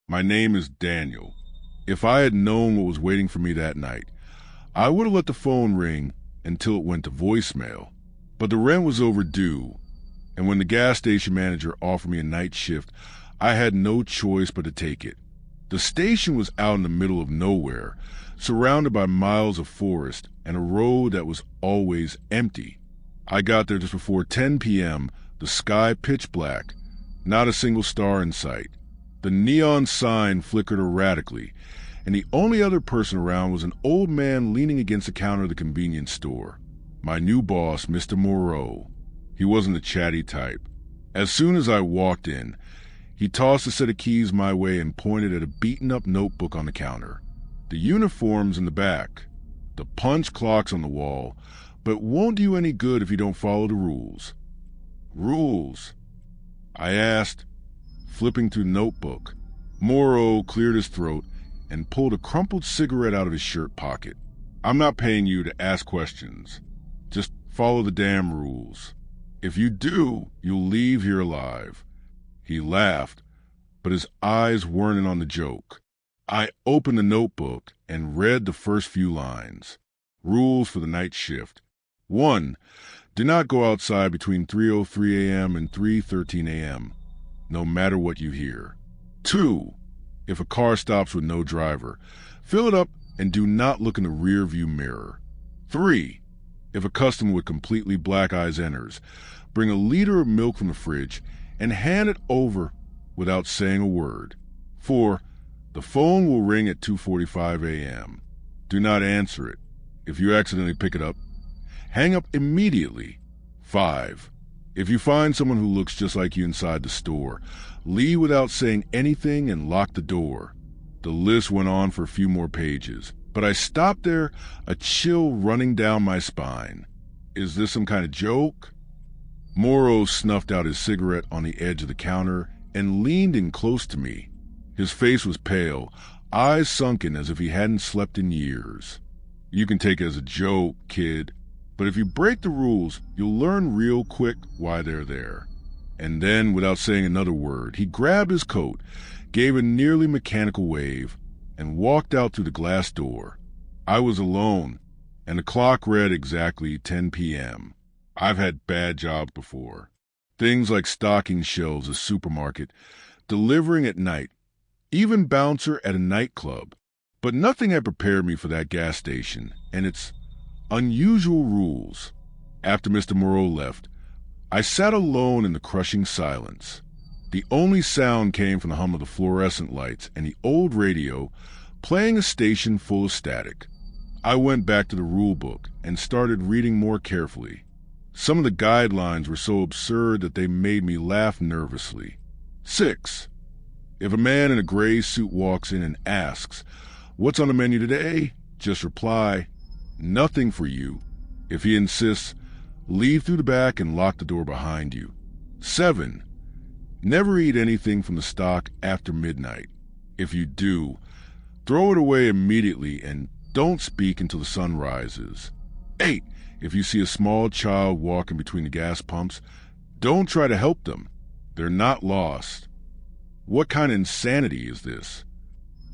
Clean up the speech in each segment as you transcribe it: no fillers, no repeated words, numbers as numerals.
My name is Daniel. If I had known what was waiting for me that night, I would have let the phone ring until it went to voicemail. But the rent was overdue, and when the gas station manager offered me a night shift, I had no choice but to take it. The station was out in the middle of nowhere, surrounded by miles of forest and a road that was always empty. I got there just before 10 p.m., the sky pitch black, not a single star in sight. The neon sign flickered erratically, and the only other person around was an old man leaning against the counter of the convenience store. My new boss, Mr. Moreau. He wasn't the chatty type. As soon as I walked in, he tossed a set of keys my way and pointed at a beaten-up notebook on the counter. The uniform's in the back, the punch clock's on the wall, but it won't do you any good if you don't follow the rules. Rules? I asked, flipping through the notebook. Moreau cleared his throat and pulled a crumpled cigarette out of his shirt pocket. I'm not paying you to ask questions. Just follow the damn rules. If you do, you'll leave here alive. He laughed, but his eyes weren't in on the joke. I opened the notebook and read the first few lines. Rules for the night shift. 1. Do not go outside between 3:03 a.m. and 3:13 a.m., no matter what you hear. 2. If a car stops with no driver, fill it up and do not look in the rear-view mirror. 3. If a customer with completely black eyes enters, bring a liter of milk from the fridge and hand it over without saying a word. 4. The phone will ring at 2:45 a.m. Do not answer it. If you accidentally pick it up, hang up immediately. 5. If you find someone who looks just like you inside the store, leave without saying anything and lock the door. The list went on for a few more pages, but I stopped there, a chill running down my spine. Is this some kind of joke? Moreau snuffed out his cigarette on the edge of the counter and leaned in close to me. His face was pale, eyes sunken as if he hadn't slept in years. You can take it as a joke, kid, but if you break the rules, you'll learn real quick why they're there. And then, without saying another word, he grabbed his coat, gave a nearly mechanical wave, and walked out through the glass door. I was alone, and the clock read exactly 10 p.m. I've had bad jobs before. Things like stocking shelves at a supermarket, delivering at night, even bouncer at a nightclub. But nothing had prepared me for that gas station and its unusual rules. After Mr. Moreau left, I sat alone in the crushing silence. The only sound came from the hum of the fluorescent lights and the old radio playing a station full of static. I went back to the rule book and started reading more carefully. Some of the guidelines were so absurd that they made me laugh nervously. 6. If a man in a gray suit walks in and asks, "What's on the menu today?" just reply, "Nothing for you." If he insists, leave through the back and lock the door behind you. 7. Never eat anything from the stock after midnight. If you do, throw it away immediately and don't speak until the sun rises. 8. If you see a small child walking between the gas pumps, don't try to help them. They're not lost. What kind of insanity is this?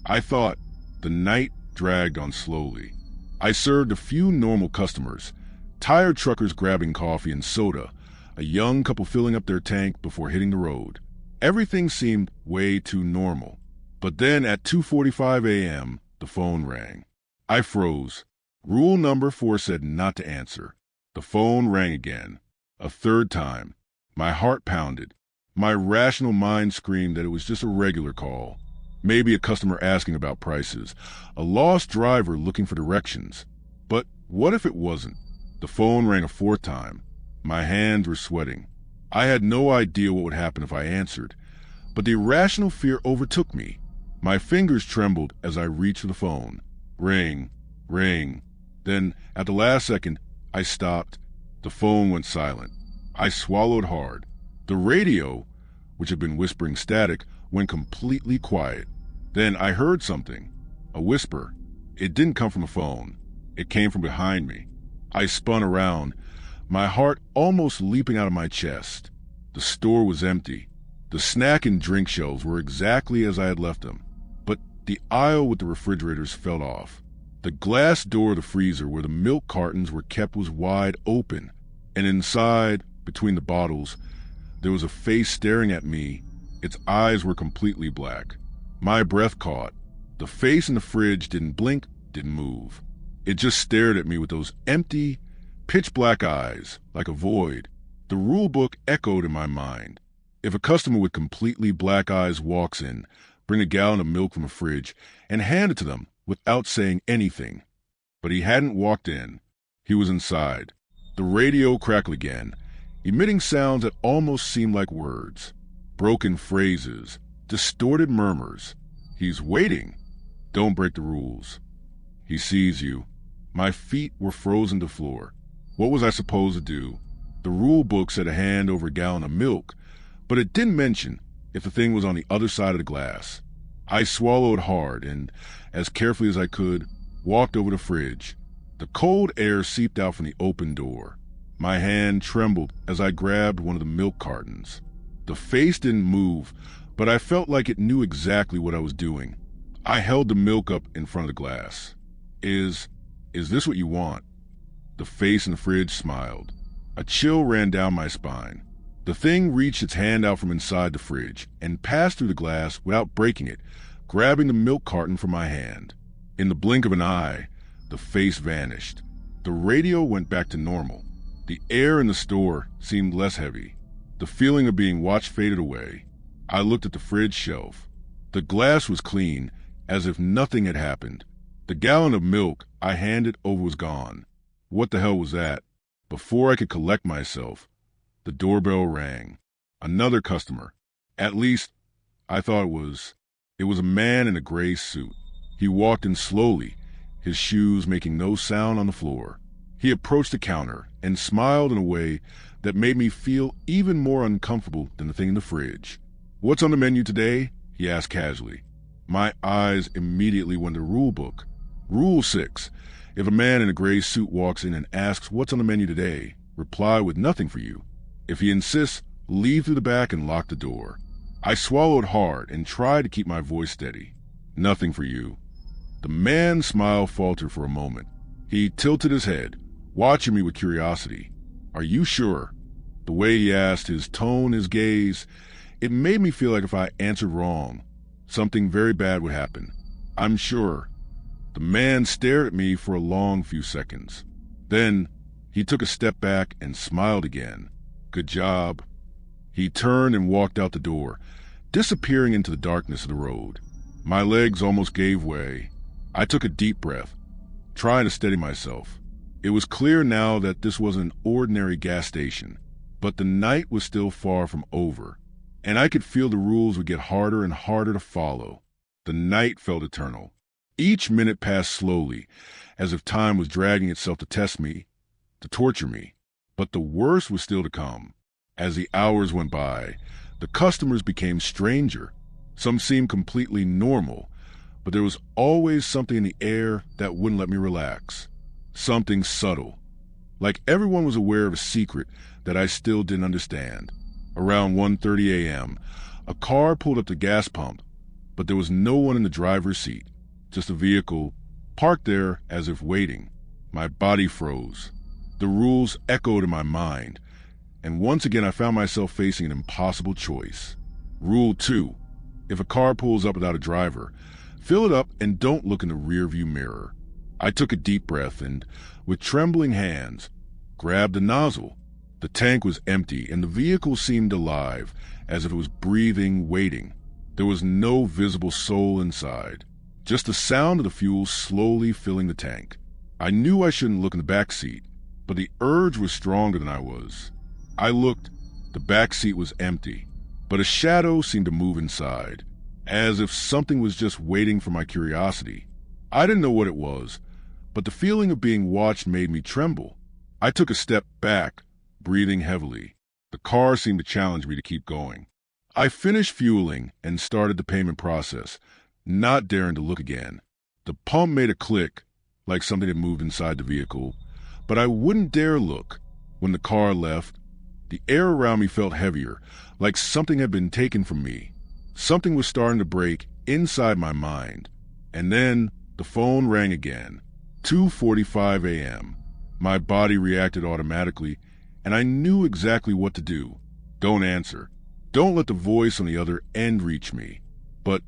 I thought. The night dragged on slowly. I served a few normal customers, tired truckers grabbing coffee and soda, a young couple filling up their tank before hitting the road. Everything seemed way too normal. But then at 2:45 a.m., the phone rang. I froze. Rule number 4 said not to answer. The phone rang again. A third time. My heart pounded. My rational mind screamed that it was just a regular call. Maybe a customer asking about prices. A lost driver looking for directions. But what if it wasn't? The phone rang a fourth time. My hands were sweating. I had no idea what would happen if I answered. But the irrational fear overtook me. My fingers trembled as I reached for the phone. Ring. Ring. Then, at the last second, I stopped. The phone went silent. I swallowed hard. The radio, which had been whispering static, went completely quiet. Then I heard something. A whisper. It didn't come from a phone. It came from behind me. I spun around, my heart almost leaping out of my chest. The store was empty. The snack and drink shelves were exactly as I had left them. The aisle with the refrigerators fell off. The glass door of the freezer where the milk cartons were kept was wide open, and inside, between the bottles, there was a face staring at me. Its eyes were completely black. My breath caught. The face in the fridge didn't blink, didn't move. It just stared at me with those empty, pitch-black eyes, like a void. The rule book echoed in my mind. If a customer with completely black eyes walks in, bring a gallon of milk from a fridge, and hand it to them without saying anything. But he hadn't walked in. He was inside. The radio crackled again, emitting sounds that almost seemed like words. Broken phrases, distorted murmurs. He's waiting. Don't break the rules. He sees you. My feet were frozen to the floor. What was I supposed to do? The rule book said a hand over a gallon of milk, but it didn't mention if the thing was on the other side of the glass. I swallowed hard and, as carefully as I could, walked over the fridge. The cold air seeped out from the open door. My hand trembled as I grabbed one of the milk cartons. The face didn't move, but I felt like it knew exactly what I was doing. I held the milk up in front of the glass. Is this what you want? The face in the fridge smiled. A chill ran down my spine. The thing reached its hand out from inside the fridge and passed through the glass without breaking it, grabbing the milk carton from my hand. In the blink of an eye, the face vanished. The radio went back to normal. The air in the store seemed less heavy. The feeling of being watched faded away. I looked at the fridge shelf. The glass was clean, as if nothing had happened. The gallon of milk I handed over was gone. What the hell was that? Before I could collect myself, the doorbell rang. Another customer. At least, I thought it was. It was a man in a gray suit. He walked in slowly, his shoes making no sound on the floor. He approached the counter and smiled in a way that made me feel even more uncomfortable than the thing in the fridge. "What's on the menu today?" he asked casually. My eyes immediately went to the rule book. Rule 6. If a man in a gray suit walks in and asks what's on the menu today, reply with nothing for you. If he insists, leave through the back and lock the door. I swallowed hard and tried to keep my voice steady. Nothing for you. The man's smile faltered for a moment. He tilted his head, watching me with curiosity. Are you sure? The way he asked, his tone, his gaze, it made me feel like if I answered wrong, something very bad would happen. I'm sure. The man stared at me for a long few seconds. Then he took a step back and smiled again. Good job. He turned and walked out the door, disappearing into the darkness of the road. My legs almost gave way. I took a deep breath, trying to steady myself. It was clear now that this wasn't an ordinary gas station, but the night was still far from over, and I could feel the rules would get harder and harder to follow. The night felt eternal. Each minute passed slowly, as if time was dragging itself to test me, to torture me. But the worst was still to come. As the hours went by, the customers became stranger. Some seemed completely normal, but there was always something in the air that wouldn't let me relax. Something subtle. Like everyone was aware of a secret that I still didn't understand. Around 1:30 a.m., a car pulled up the gas pump, but there was no one in the driver's seat, just a vehicle parked there as if waiting. My body froze. The rules echoed in my mind, and once again I found myself facing an impossible choice. Rule 2. If a car pulls up without a driver, fill it up and don't look in the rearview mirror. I took a deep breath and, with trembling hands, grabbed the nozzle. The tank was empty and the vehicle seemed alive, as if it was breathing, waiting. There was no visible soul inside, just the sound of the fuel slowly filling the tank. I knew I shouldn't look in the back seat, but the urge was stronger than I was. I looked. The back seat was empty, but a shadow seemed to move inside, as if something was just waiting for my curiosity. I didn't know what it was, but the feeling of being watched made me tremble. I took a step back, breathing heavily. The car seemed to challenge me to keep going. I finished fueling and started the payment process, not daring to look again. The pump made a click, like something had moved inside the vehicle, but I wouldn't dare look. When the car left, the air around me felt heavier, like something had been taken from me. Something was starting to break inside my mind. And then the phone rang again. 2:45 a.m. My body reacted automatically, and I knew exactly what to do. Don't answer. Don't let the voice on the other end reach me. But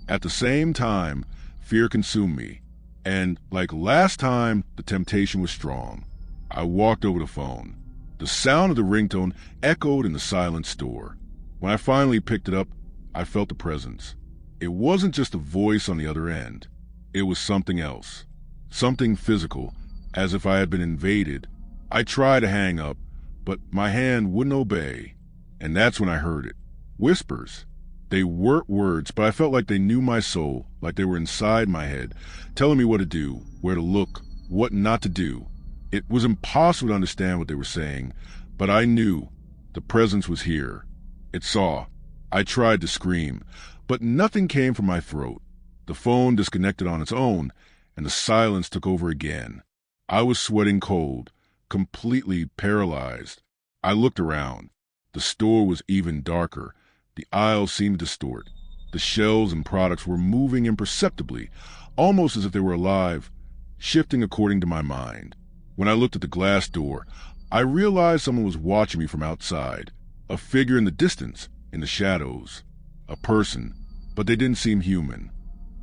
at the same time, fear consumed me. And like last time, the temptation was strong. I walked over the phone. The sound of the ringtone echoed in the silent store. When I finally picked it up, I felt the presence. It wasn't just a voice on the other end. It was something else. Something physical, as if I had been invaded. I tried to hang up, but my hand wouldn't obey. And that's when I heard it. Whispers. They weren't words, but I felt like they knew my soul, like they were inside my head, telling me what to do, where to look, what not to do. It was impossible to understand what they were saying, but I knew the presence was here. It saw. I tried to scream, but nothing came from my throat. The phone disconnected on its own, and the silence took over again. I was sweating cold, completely paralyzed. I looked around. The store was even darker. The aisles seemed to distort. The shelves and products were moving imperceptibly, almost as if they were alive, shifting according to my mind. When I looked at the glass door, I realized someone was watching me from outside. A figure in the distance, in the shadows. A person, but they didn't seem human.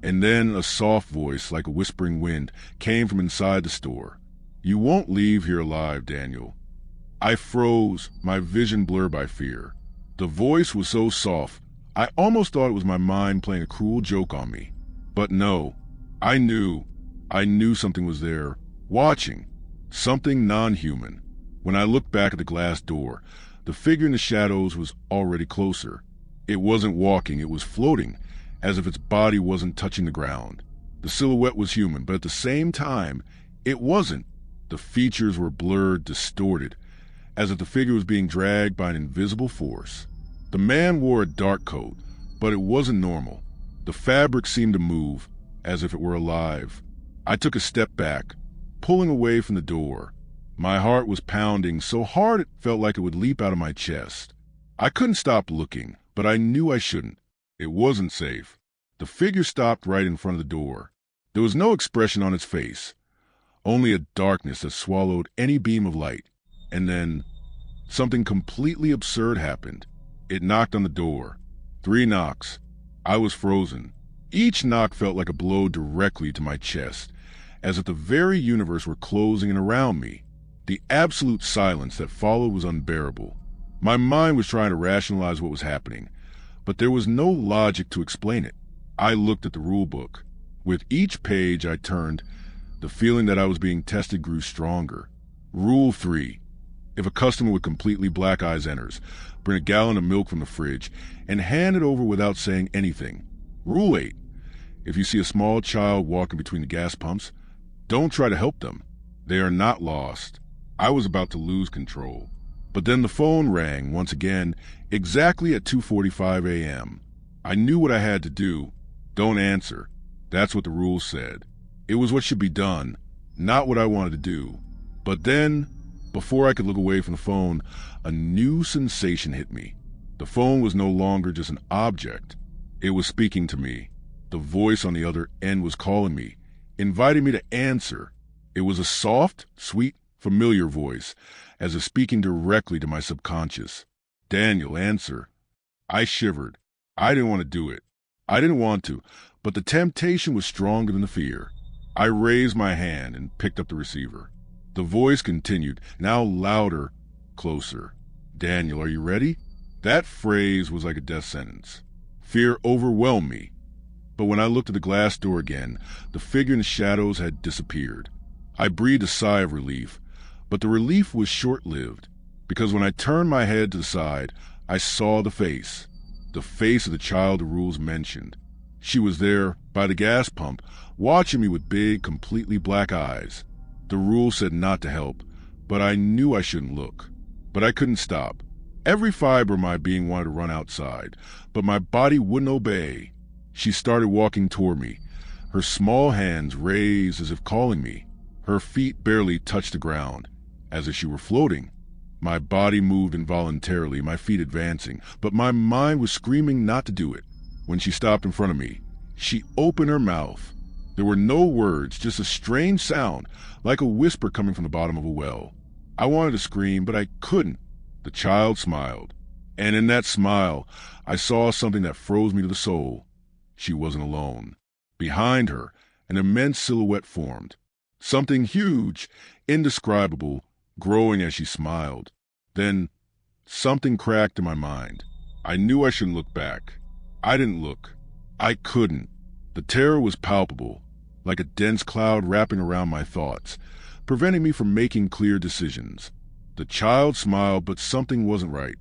And then a soft voice, like a whispering wind, came from inside the store. "You won't leave here alive, Daniel." I froze, my vision blurred by fear. The voice was so soft, I almost thought it was my mind playing a cruel joke on me. But no, I knew something was there, watching, something non-human. When I looked back at the glass door, the figure in the shadows was already closer. It wasn't walking, it was floating, as if its body wasn't touching the ground. The silhouette was human, but at the same time, it wasn't. The features were blurred, distorted, as if the figure was being dragged by an invisible force. The man wore a dark coat, but it wasn't normal. The fabric seemed to move, as if it were alive. I took a step back, pulling away from the door. My heart was pounding so hard it felt like it would leap out of my chest. I couldn't stop looking, but I knew I shouldn't. It wasn't safe. The figure stopped right in front of the door. There was no expression on its face, only a darkness that swallowed any beam of light. And then something completely absurd happened. It knocked on the door. 3 knocks. I was frozen. Each knock felt like a blow directly to my chest, as if the very universe were closing in around me. The absolute silence that followed was unbearable. My mind was trying to rationalize what was happening, but there was no logic to explain it. I looked at the rule book. With each page I turned, the feeling that I was being tested grew stronger. Rule 3. If a customer with completely black eyes enters, bring a gallon of milk from the fridge and hand it over without saying anything. Rule 8. If you see a small child walking between the gas pumps, don't try to help them. They are not lost. I was about to lose control. But then the phone rang once again, exactly at 2:45 a.m. I knew what I had to do. Don't answer. That's what the rules said. It was what should be done, not what I wanted to do. But then, before I could look away from the phone, a new sensation hit me. The phone was no longer just an object. It was speaking to me. The voice on the other end was calling me, inviting me to answer. It was a soft, sweet, familiar voice, as if speaking directly to my subconscious. "Daniel, answer." I shivered. I didn't want to do it. I didn't want to, but the temptation was stronger than the fear. I raised my hand and picked up the receiver. The voice continued, now louder, closer. "Daniel, are you ready?" That phrase was like a death sentence. Fear overwhelmed me. But when I looked at the glass door again, the figure in the shadows had disappeared. I breathed a sigh of relief, but the relief was short-lived, because when I turned my head to the side, I saw the face of the child the rules mentioned. She was there, by the gas pump, watching me with big, completely black eyes. The rules said not to help, but I knew I shouldn't look. But I couldn't stop. Every fiber of my being wanted to run outside, but my body wouldn't obey. She started walking toward me, her small hands raised as if calling me. Her feet barely touched the ground, as if she were floating. My body moved involuntarily, my feet advancing, but my mind was screaming not to do it. When she stopped in front of me, she opened her mouth. There were no words, just a strange sound, like a whisper coming from the bottom of a well. I wanted to scream, but I couldn't. The child smiled, and in that smile, I saw something that froze me to the soul. She wasn't alone. Behind her, an immense silhouette formed. Something huge, indescribable, growing as she smiled. Then, something cracked in my mind. I knew I shouldn't look back. I didn't look. I couldn't. The terror was palpable, like a dense cloud wrapping around my thoughts, preventing me from making clear decisions. The child smiled, but something wasn't right.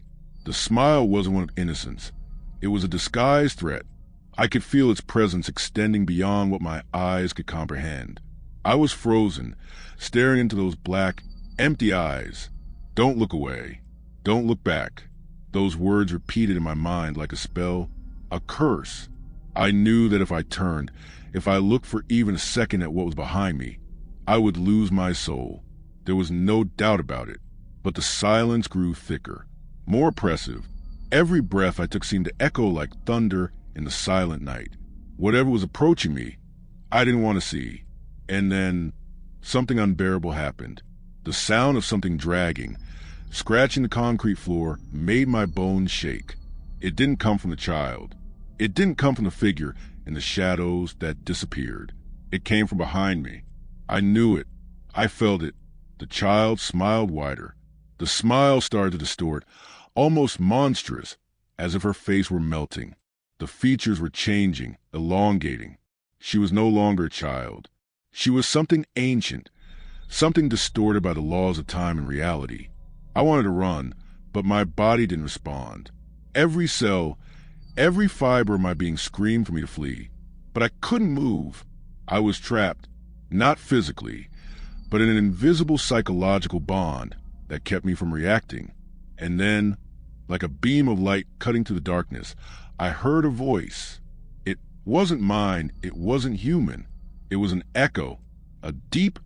The smile wasn't one of innocence. It was a disguised threat. I could feel its presence extending beyond what my eyes could comprehend. I was frozen, staring into those black, empty eyes. Don't look away. Don't look back. Those words repeated in my mind like a spell, a curse. I knew that if I turned, if I looked for even a second at what was behind me, I would lose my soul. There was no doubt about it. But the silence grew thicker, more oppressive. Every breath I took seemed to echo like thunder in the silent night. Whatever was approaching me, I didn't want to see. And then, something unbearable happened. The sound of something dragging, scratching the concrete floor, made my bones shake. It didn't come from the child. It didn't come from the figure in the shadows that disappeared. It came from behind me. I knew it. I felt it. The child smiled wider. The smile started to distort, almost monstrous, as if her face were melting. The features were changing, elongating. She was no longer a child. She was something ancient, something distorted by the laws of time and reality. I wanted to run, but my body didn't respond. Every cell, every fiber of my being screamed for me to flee, but I couldn't move. I was trapped, not physically, but in an invisible psychological bond that kept me from reacting. And then, like a beam of light cutting through the darkness, I heard a voice. It wasn't mine, it wasn't human. It was an echo, a deep,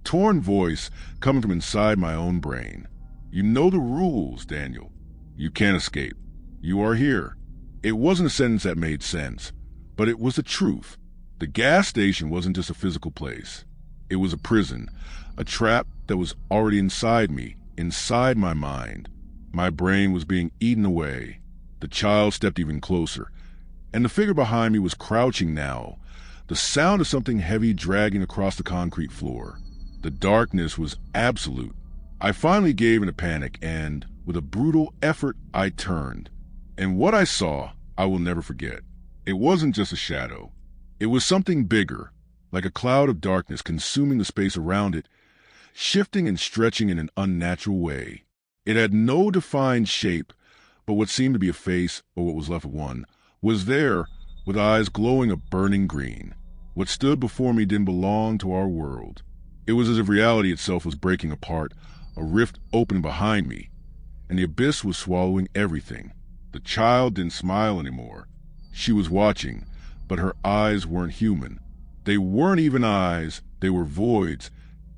torn voice coming from inside my own brain. You know the rules, Daniel. You can't escape. You are here. It wasn't a sentence that made sense, but it was the truth. The gas station wasn't just a physical place. It was a prison, a trap that was already inside me, inside my mind. My brain was being eaten away. The child stepped even closer, and the figure behind me was crouching now, the sound of something heavy dragging across the concrete floor. The darkness was absolute. I finally gave in a panic, and, with a brutal effort, I turned. And what I saw, I will never forget. It wasn't just a shadow. It was something bigger, like a cloud of darkness consuming the space around it, shifting and stretching in an unnatural way. It had no defined shape, but what seemed to be a face, or what was left of one, was there, with eyes glowing a burning green. What stood before me didn't belong to our world. It was as if reality itself was breaking apart, a rift opened behind me, and the abyss was swallowing everything. The child didn't smile anymore. She was watching, but her eyes weren't human. They weren't even eyes, they were voids,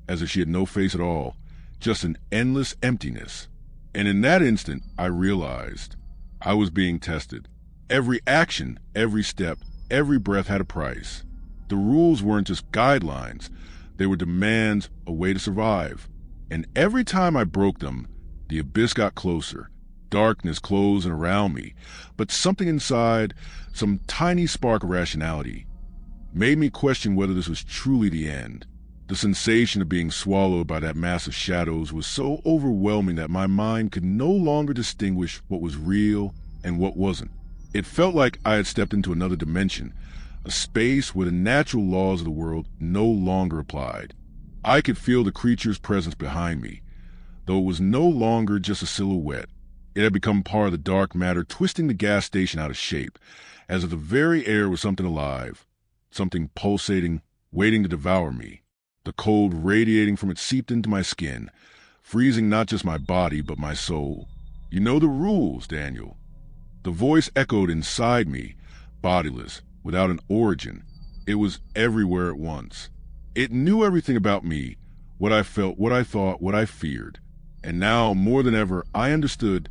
as if she had no face at all, just an endless emptiness. And in that instant, I realized I was being tested. Every action, every step, every breath had a price. The rules weren't just guidelines, they were demands, a way to survive. And every time I broke them, the abyss got closer. Darkness closed in around me, but something inside, some tiny spark of rationality, made me question whether this was truly the end. The sensation of being swallowed by that mass of shadows was so overwhelming that my mind could no longer distinguish what was real and what wasn't. It felt like I had stepped into another dimension, a space where the natural laws of the world no longer applied. I could feel the creature's presence behind me, though it was no longer just a silhouette. It had become part of the dark matter twisting the gas station out of shape, as if the very air was something alive, something pulsating, waiting to devour me. The cold radiating from it seeped into my skin, freezing not just my body but my soul. You know the rules, Daniel. The voice echoed inside me, bodiless, without an origin. It was everywhere at once. It knew everything about me, what I felt, what I thought, what I feared. And now, more than ever, I understood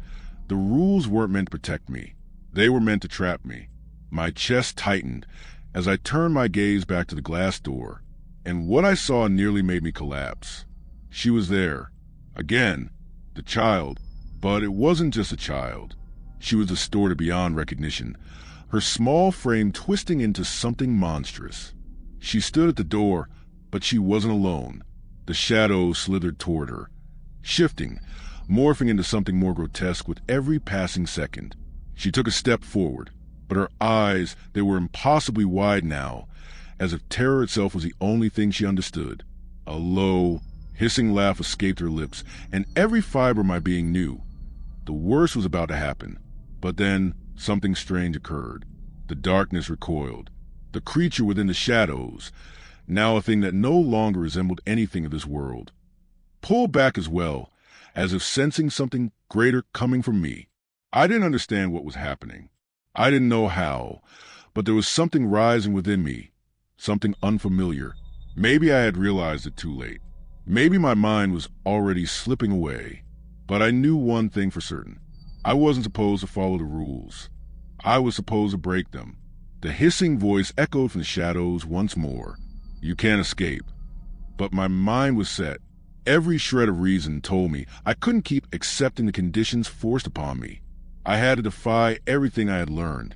the rules weren't meant to protect me. They were meant to trap me. My chest tightened, as I turned my gaze back to the glass door, and what I saw nearly made me collapse. She was there. Again, the child. But it wasn't just a child. She was distorted beyond recognition, her small frame twisting into something monstrous. She stood at the door, but she wasn't alone. The shadows slithered toward her, shifting, morphing into something more grotesque with every passing second. She took a step forward, but her eyes, they were impossibly wide now, as if terror itself was the only thing she understood. A low, hissing laugh escaped her lips, and every fiber of my being knew the worst was about to happen. But then something strange occurred. The darkness recoiled. The creature within the shadows, now a thing that no longer resembled anything of this world, pulled back as well, as if sensing something greater coming from me. I didn't understand what was happening. I didn't know how, but there was something rising within me, something unfamiliar. Maybe I had realized it too late. Maybe my mind was already slipping away. But I knew one thing for certain. I wasn't supposed to follow the rules. I was supposed to break them. The hissing voice echoed from the shadows once more. You can't escape. But my mind was set. Every shred of reason told me I couldn't keep accepting the conditions forced upon me. I had to defy everything I had learned.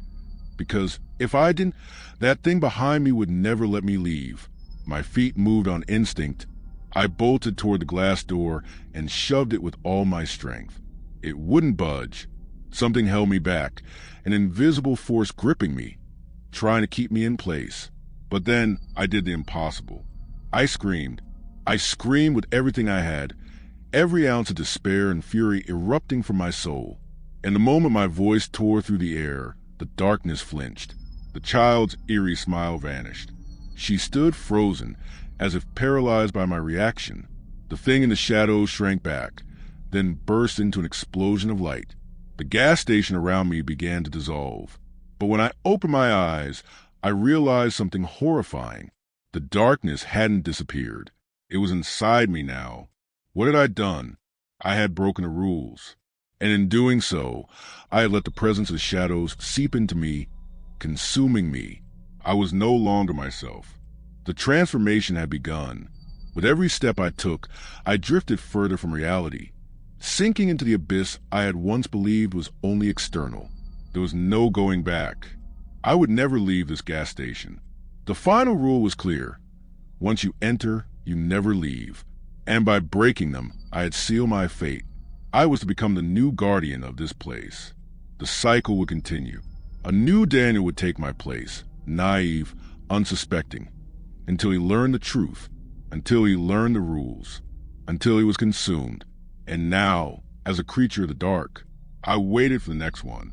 Because if I didn't, that thing behind me would never let me leave. My feet moved on instinct. I bolted toward the glass door and shoved it with all my strength. It wouldn't budge. Something held me back, an invisible force gripping me, trying to keep me in place. But then I did the impossible. I screamed. I screamed with everything I had, every ounce of despair and fury erupting from my soul. And the moment my voice tore through the air, the darkness flinched. The child's eerie smile vanished. She stood frozen, as if paralyzed by my reaction. The thing in the shadows shrank back, then burst into an explosion of light. The gas station around me began to dissolve. But when I opened my eyes, I realized something horrifying. The darkness hadn't disappeared. It was inside me now. What had I done? I had broken the rules. And in doing so, I had let the presence of the shadows seep into me, consuming me. I was no longer myself. The transformation had begun. With every step I took, I drifted further from reality, sinking into the abyss I had once believed was only external. There was no going back. I would never leave this gas station. The final rule was clear. Once you enter, you never leave. And by breaking them, I had sealed my fate. I was to become the new guardian of this place. The cycle would continue. A new Daniel would take my place, naive, unsuspecting, until he learned the truth, until he learned the rules, until he was consumed. And now, as a creature of the dark, I waited for the next one.